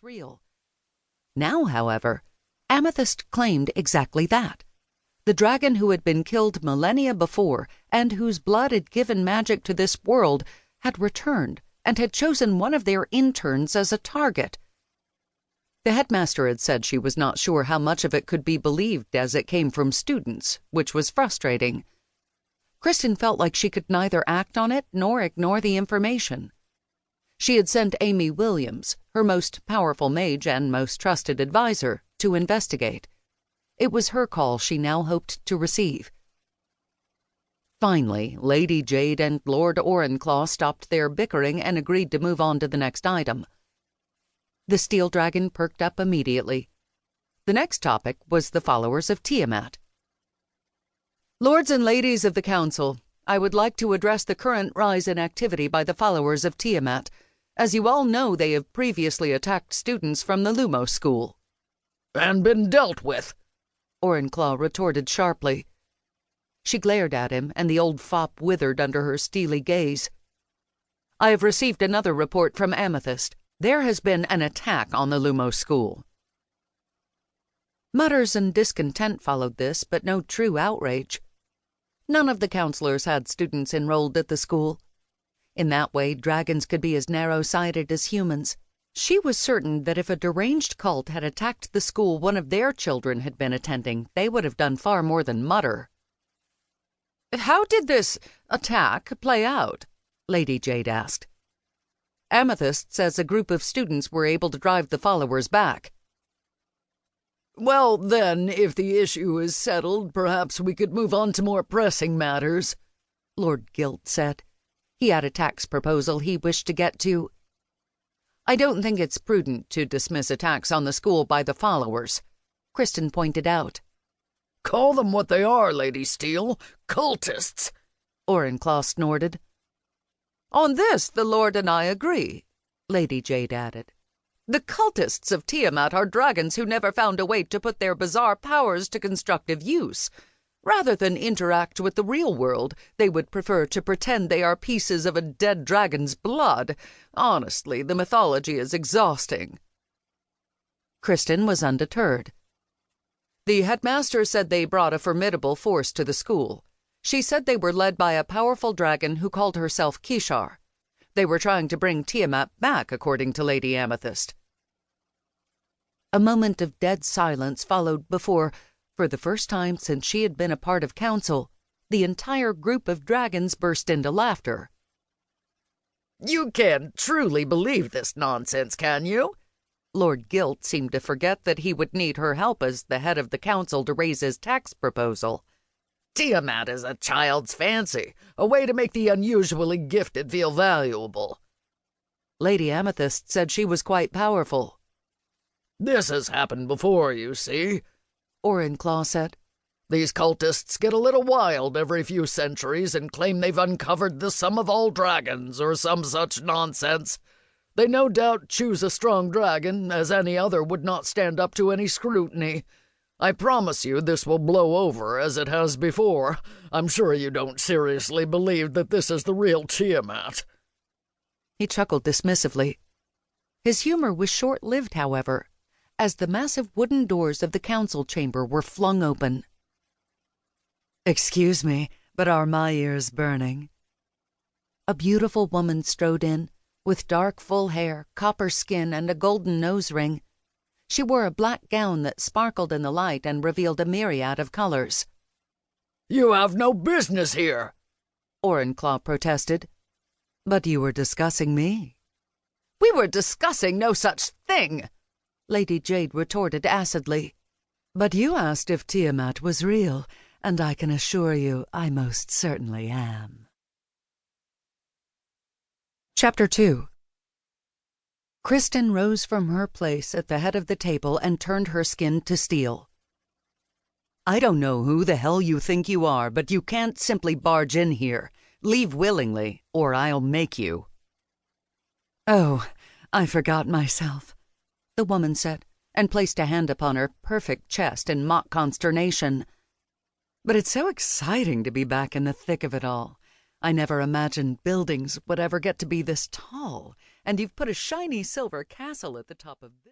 real. Now, however, Amethyst claimed exactly that. The dragon who had been killed millennia before and whose blood had given magic to this world had returned and had chosen one of their interns as a target. The headmaster had said she was not sure how much of it could be believed as it came from students, which was frustrating. Kristen felt like she could neither act on it nor ignore the information. She had sent Amy Williams, her most powerful mage and most trusted advisor, to investigate. It was her call she now hoped to receive. Finally, Lady Jade and Lord Orenclaw stopped their bickering and agreed to move on to the next item. The steel dragon perked up immediately. The next topic was the followers of Tiamat. Lords and ladies of the council, I would like to address the current rise in activity by the followers of Tiamat. As you all know, they have previously attacked students from the Lumos school. And been dealt with, Orenclaw retorted sharply. She glared at him, and the old fop withered under her steely gaze. I have received another report from Amethyst. There has been an attack on the Lumos school. Mutters and discontent followed this, but no true outrage. None of the counselors had students enrolled at the school. In that way, dragons could be as narrow-sighted as humans. She was certain that if a deranged cult had attacked the school one of their children had been attending, they would have done far more than mutter. How did this attack play out? Lady Jade asked. Amethyst says a group of students were able to drive the followers back. Well, then, if the issue is settled, perhaps we could move on to more pressing matters, Lord Gilt said. He had a tax proposal he wished to get to. I don't think it's prudent to dismiss attacks on the school by the followers, Kristen pointed out. Call them what they are, Lady Steele, cultists, Orenclaw snorted. On this the Lord and I agree, Lady Jade added. The cultists of Tiamat are dragons who never found a way to put their bizarre powers to constructive use. Rather than interact with the real world, they would prefer to pretend they are pieces of a dead dragon's blood. Honestly, the mythology is exhausting. Kristen was undeterred. The headmaster said they brought a formidable force to the school. She said they were led by a powerful dragon who called herself Kylara. They were trying to bring Tiamat back, according to Lady Amethyst. A moment of dead silence followed before, for the first time since she had been a part of council, the entire group of dragons burst into laughter. You can't truly believe this nonsense, can you? Lord Gilt seemed to forget that he would need her help as the head of the council to raise his tax proposal. Tiamat is a child's fancy, a way to make the unusually gifted feel valuable. Lady Amethyst said she was quite powerful. This has happened before, you see, Orenclaw said. These cultists get a little wild every few centuries and claim they've uncovered the sum of all dragons or some such nonsense. They no doubt choose a strong dragon, as any other would not stand up to any scrutiny. I promise you this will blow over as it has before. I'm sure you don't seriously believe that this is the real Tiamat. He chuckled dismissively. His humor was short-lived, however, as the massive wooden doors of the council chamber were flung open. Excuse me, but are my ears burning? A beautiful woman strode in, with dark full hair, copper skin, and a golden nose ring. She wore a black gown that sparkled in the light and revealed a myriad of colors. You have no business here, Orenclaw protested. But you were discussing me. We were discussing no such thing, Lady Jade retorted acidly. But you asked if Tiamat was real, and I can assure you I most certainly am. Chapter 2. Kristen rose from her place at the head of the table and turned her skin to steel. I don't know who the hell you think you are, but you can't simply barge in here. Leave willingly, or I'll make you. Oh, I forgot myself, the woman said, and placed a hand upon her perfect chest in mock consternation. But it's so exciting to be back in the thick of it all. I never imagined buildings would ever get to be this tall, and you've put a shiny silver castle at the top of this.